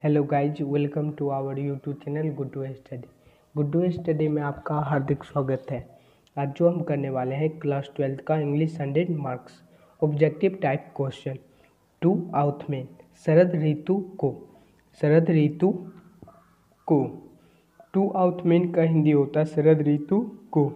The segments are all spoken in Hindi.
Hello guys, welcome to our YouTube channel Guddu study. Guddu study में आपका हार्दिक स्वागत है। आज जो हम करने वाले हैं क्लास 12 का English 100 marks objective type question. To autumn में शरद ऋतु को टू आउट में का हिंदी होता है शरद ऋतु को।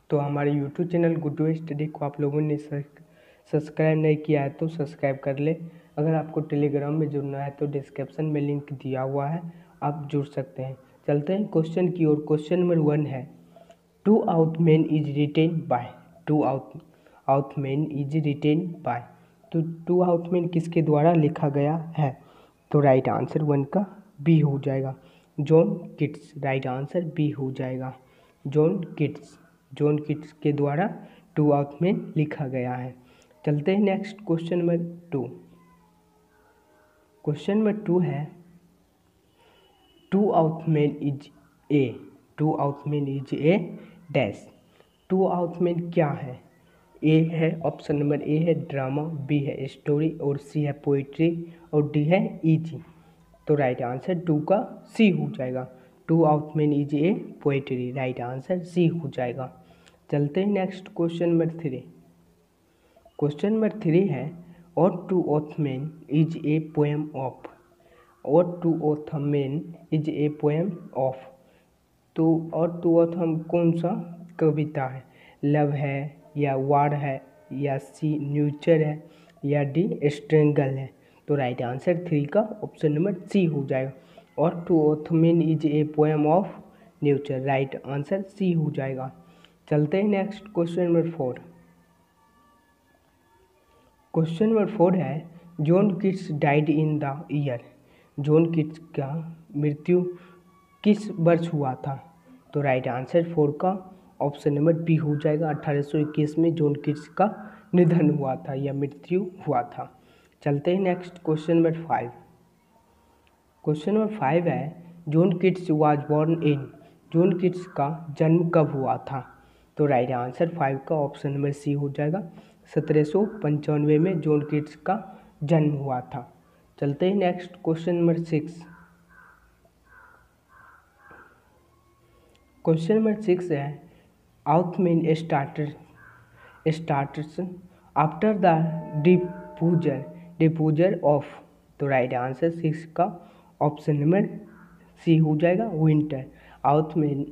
तो हमारे यूट्यूब चैनल गुड्डू स्टडी को आप लोगों ने सब्सक्राइब नहीं किया है तो सब्सक्राइब कर ले। अगर आपको टेलीग्राम में जुड़ना है तो डिस्क्रिप्शन में लिंक दिया हुआ है, आप जुड़ सकते हैं। चलते हैं क्वेश्चन की ओर। क्वेश्चन नंबर 1 है to autumn is written by. To autumn is written by. तो टू आउट मैन किसके द्वारा लिखा गया है? तो राइट आंसर 1 का बी हो जाएगा, John Keats. Right answer B हो जाएगा, जॉन किट्स के द्वारा टू आउट मैन लिखा गया है। चलते हैं next question number 2। Question number 2 है to autumn is a. To autumn is a dash. To autumn क्या है? ए है, ऑप्शन नंबर ए है ड्रामा, बी है स्टोरी और सी है पोइट्री और डी है इजी। तो राइट आंसर 2 का सी हो जाएगा, to autumn is a poetry. Right answer C हो जाएगा। चलते हैं next question number 3। Question number 3 है और to autumn is a poem of. Ode to autumn is a poem of. तो और टू ऑथ हम कौन सा कविता है? लव है या वार है या सी न्यूचर है या डी स्ट्रेंगल है। तो राइट आंसर 3 का ऑप्शन नंबर सी हो जाएगा, ode to autumn is a poem of nature. Right answer C हो जाएगा। चलते हैं next question number 4। Question number 4 है John Keats died in the year. John Keats का मृत्यु किस वर्ष हुआ था? तो राइट आंसर 4 का ऑप्शन नंबर बी हो जाएगा, 1821 में जॉन किट्स का निधन हुआ था या मृत्यु हुआ था। चलते हैं next question number 5। Question number 5 है John Keats was born in. John Keats का जन्म कब हुआ था? तो राइट आंसर 5 का ऑप्शन नंबर सी हो जाएगा, 1795 में जॉन किट्स का जन्म हुआ था। चलते हैं next question number 6। Question number 6 है autumn starts after the diffuser of. तो राइट आंसर 6 का ऑप्शन नंबर सी हो जाएगा, winter. Autumn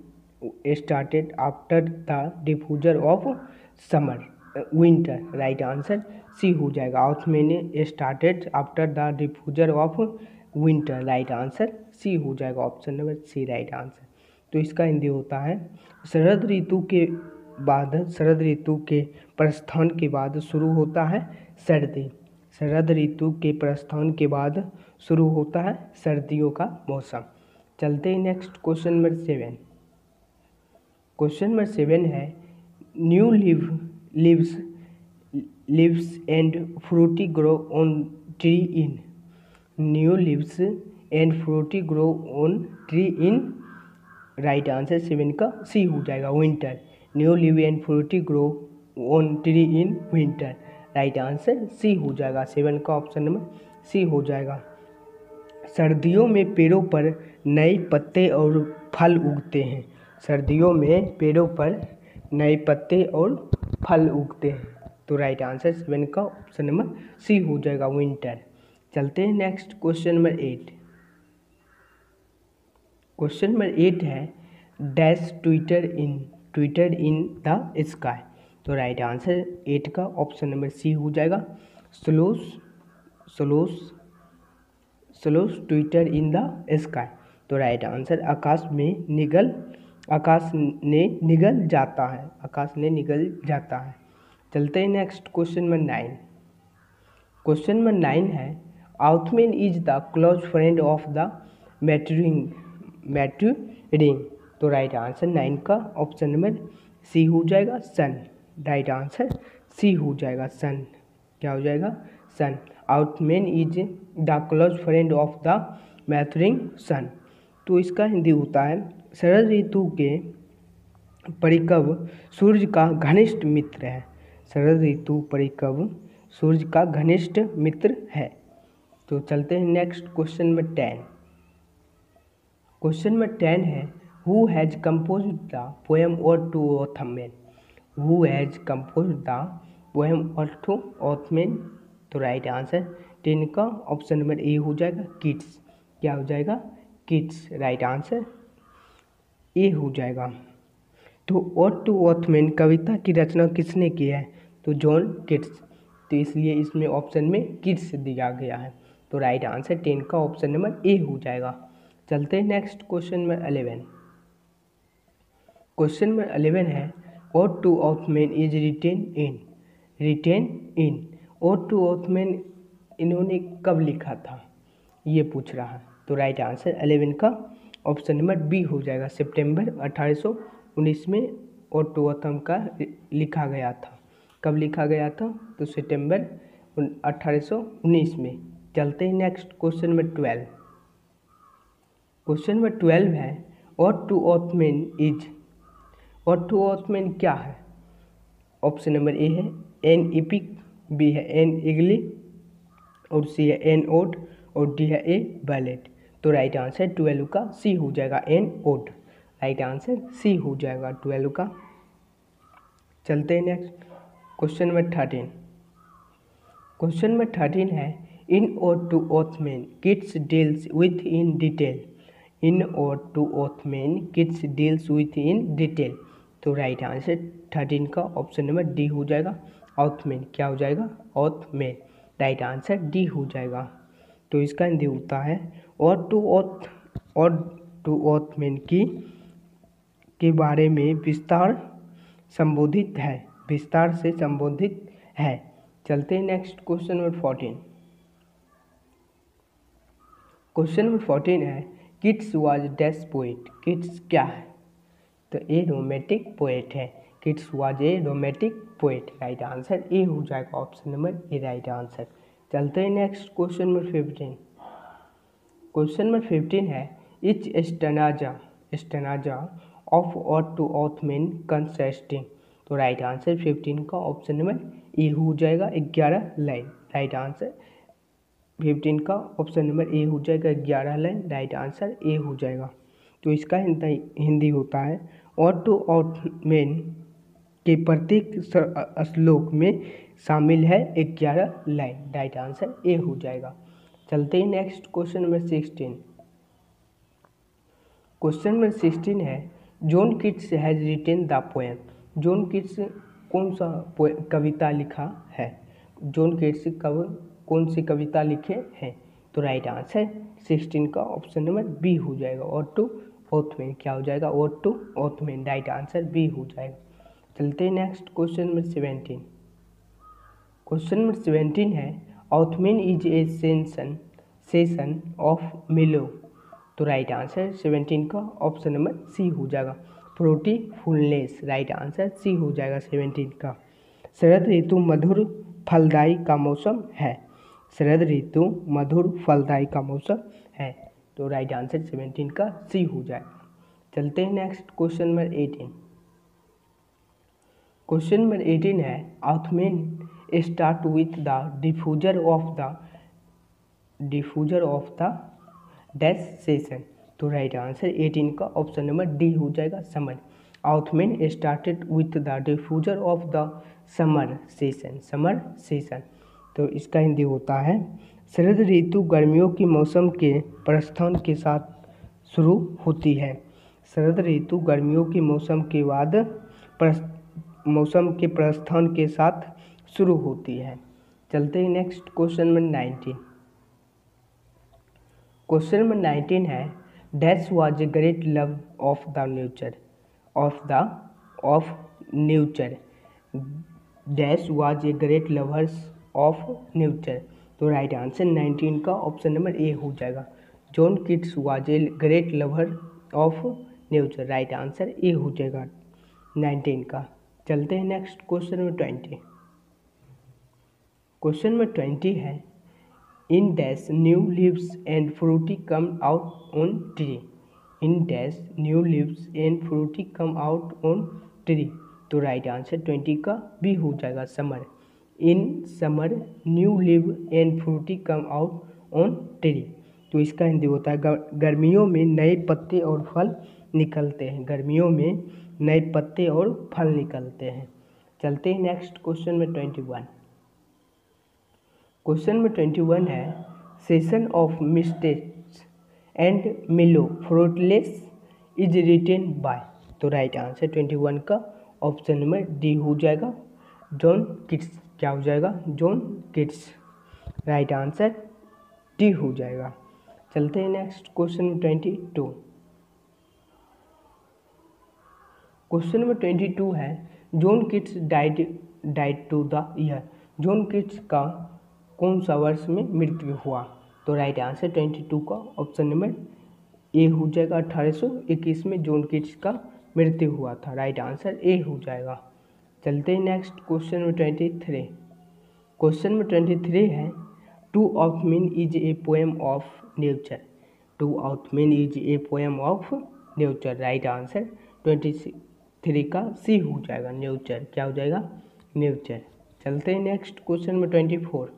started after the diffuser of summer winter. Right answer C हो जाएगा, autumn started after the diffuser of winter. Right answer C हो जाएगा, option number C right answer. तो इसका हिंदी होता है शरद ऋतु के प्रस्थान के बाद शुरू होता है सर्दी। शरद ऋतु के प्रस्थान के बाद शुरू होता है सर्दियों का मौसम। चलते हैं next question number 7। Question number 7 है new leaves and fruity grow on tree in। New leaves and fruity grow on tree in। Right answer 7 का सी हो जाएगा, winter. New leave and fruity grow on tree in winter. Right answer C हो जाएगा, 7 का ऑप्शन नंबर सी हो जाएगा। सर्दियों में पेड़ों पर नए पत्ते और फल उगते हैं। सर्दियों में पेड़ों पर नए पत्ते और फल उगते हैं। तो राइट आंसर 7 का ऑप्शन नंबर सी हो जाएगा, विंटर। चलते हैं next question number 8। Question number 8 है dash twitter in the sky. तो राइट आंसर 8 का ऑप्शन नंबर सी हो जाएगा, swallows twitter in the sky. तो राइट आंसर आकाश में निगल जाता है। चलते हैं next question number 9। Question number 9 है autumn is the close friend of the maturing. तो राइट आंसर 9 का ऑप्शन नंबर सी हो जाएगा, सन। राइट आंसर सी हो जाएगा, सन। क्या हो जाएगा? Sun. Autumn is the close friend of the maturing sun. तो इसका हिंदी होता है शरद ऋतु के परिकव सूर्य का घनिष्ठ मित्र है। शरद ऋतु परिकव सूर्य का घनिष्ठ मित्र है। तो चलते हैं next question number 10। Question number 10 है who has compose the poem ode to autumn. Who has compose the poem ode to autumn. तो राइट आंसर 10 का ऑप्शन नंबर ए हो जाएगा किड्स। क्या हो जाएगा? किड्स। राइट आंसर ए हो जाएगा। तो और टू ऑथमेन कविता की रचना किसने की है? तो जॉन किट्स। तो इसलिए इसमें ऑप्शन में किड्स दिया गया है। तो राइट आंसर 10 का ऑप्शन नंबर ए हो जाएगा। चलते हैं next question number 11। Question number 11 है और to autumn is retain in. Ode to ऑथमेन इन्होंने कब लिखा था ये पूछ रहा है। तो राइट आंसर 11 का ऑप्शन नंबर बी हो जाएगा। सितंबर 1819 में और टू ऑथम का लिखा गया था। कब लिखा गया था? तो सितंबर 1819 में। चलते हैं next question number 12। Question number 12 है और टू ऑथमेन इज। और टू ऑथमेन क्या है? ऑप्शन नंबर ए है एन इपिक, बी है एन इगली, और सी है एन ओड, और डी है ए बैलेट। तो राइट आंसर 12 का सी हो जाएगा an ode. Right answer C हो जाएगा 12 का। चलते हैं next question number 13। Question number 13 है in ode to autumn Keats deals with in detail. In ode to autumn Keats deals with in detail. तो राइट आंसर 13 का ऑप्शन नंबर डी हो जाएगा ऑथमेन। क्या हो जाएगा? ऑथमेन। राइट आंसर डी हो जाएगा। तो इसका हिंदी होता है और टू ऑथमेन के बारे में विस्तार संबोधित है। विस्तार से संबोधित है। चलते हैं next question number 14। Question number 14 है kids was dash poet. Kids क्या है? तो ए रोमेटिक पोएट है। Kids was a rheumatic poet. Right answer A हो जाएगा ऑप्शन नंबर ए। Right answer. चलते हैं next question number 15। Question number 15 है etch स्टेनाजा of ode to ऑथमेन consisting. तो राइट आंसर 15 का ऑप्शन नंबर ए हो जाएगा 11 लाइन। राइट आंसर 15 का ऑप्शन नंबर ए हो जाएगा 11 लाइन। राइट आंसर ए हो जाएगा। तो इसका हिंदी होता है और टू ऑथमेन के प्रत्येक श्लोक में शामिल है 11 लाइन। राइट आंसर ए हो जाएगा। चलते हैं next question number 16। Question number 16 है John kits has retain the poem. John Keats कौन सा कविता लिखा है? जॉन किट्स कौन सी कविता लिखे हैं? तो राइट आंसर 16 का ऑप्शन नंबर बी हो जाएगा और टू ऑथमेन। क्या हो जाएगा? Ode to ऑथमेन। Right answer B हो जाएगा। चलते हैं next question number 17। Question number 17 है ऑथमेन इज ए सेशन ऑफ मिलो। तो राइट आंसर 17 का ऑप्शन नंबर सी हो जाएगा फ्रूटीफुलनेस। राइट आंसर सी हो जाएगा 17 का। शरद ऋतु मधुर फलदायी का मौसम है। शरद ऋतु मधुर फलदायी का मौसम है। तो राइट आंसर 17 का सी हो जाएगा। चलते हैं next question number 18। Question number 18 है autumn start with the diffuser of the dash session. तो राइट आंसर 18 का ऑप्शन नंबर डी हो जाएगा summer. Autumn started with the diffuser of the summer session. तो इसका हिंदी होता है शरद ऋतु गर्मियों की मौसम के प्रस्थान के साथ शुरू होती है। शरद ऋतु गर्मियों के मौसम के बाद मौसम के प्रस्थान के साथ शुरू होती है। चलते हैं next question number 19। Question number 19 है dash was a great love of nature. Dash was a great lovers of nature. तो राइट आंसर 19 का ऑप्शन नंबर ए हो जाएगा John Keats was a great lover of nature. Right answer A हो जाएगा 19 का। चलते हैं next question number 20। Question number 20 है in dash new leaves and fruity come out on tree. In dash new leaves and fruity come out on tree. तो राइट आंसर 20 का भी हो जाएगा summer. In summer new leave and fruity come out on tree. तो इसका हिंदी होता है गर्मियों में नए पत्ते और फल निकलते हैं। गर्मियों में नए पत्ते और फल निकलते हैं। चलते हैं नेक्स्ट क्वेश्चन में 21। क्वेश्चन में 21 है सेशन ऑफ मिस्टेक्स एंड मिलो फ्रूटलेस इज रिटेन बाय। तो राइट आंसर 21 का ऑप्शन नंबर डी हो जाएगा, जॉन किट्स। क्या हो जाएगा? John Keats. Right answer D हो जाएगा। चलते हैं नेक्स्ट क्वेश्चन में 22। क्वेश्चन नंबर 22 है John Keats died to the year. John Keats का कौन सा वर्ष में मृत्यु हुआ? तो राइट आंसर 22 का ऑप्शन नंबर ए हो जाएगा। 1821 में जॉन किट्स का मृत्यु हुआ था। राइट आंसर ए हो जाएगा। चलते हैं नेक्स्ट क्वेश्चन में 23। क्वेश्चन में 23 है two of mean is a poem of nature. Two of mean is a poem of nature. Right answer 23 का सी हो जाएगा, नेचर। क्या हो जाएगा? नेचर। चलते हैं नेक्स्ट क्वेश्चन में 24।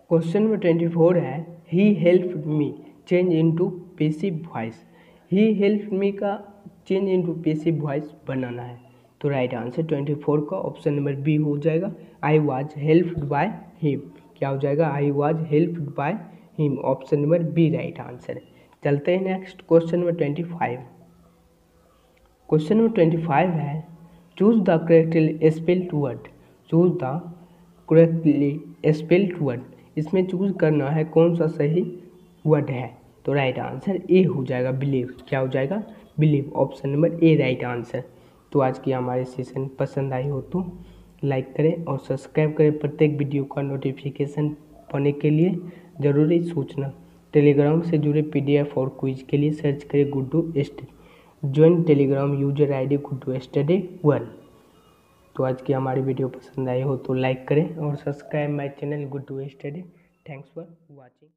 क्वेश्चन में 24 है he help me change into passive voice. He help me का चेंज इनटू पैसिव वॉइस बनाना है। तो राइट आंसर 24 का ऑप्शन नंबर बी हो जाएगा। I was helped by him. क्या हो जाएगा? I was helped by him. Option number B right answer. चलते हैं नेक्स्ट क्वेश्चन में 25। क्वेश्चन में 25 है choose the correctly spelled word. Choose the correctly spelled word. इसमें चूज करना है कौन सा सही वर्ड है। तो राइट आंसर ए हो जाएगा, बिलीव। क्या हो जाएगा? बिलीव। ऑप्शन नंबर ए राइट आंसर। तो आज की हमारे सेशन पसंद आई हो तो लाइक करें और सब्सक्राइब करें। प्रत्येक वीडियो का नोटिफिकेशन पाने के लिए ज़रूरी सूचना टेलीग्राम से जुड़े PDF और क्विज के लिए सर्च करें Guddu study. Join Telegram user ID Guddu study 1। तो आज की हमारी वीडियो पसंद आई हो तो लाइक करें और subscribe my channel Guddu study. Thanks for watching.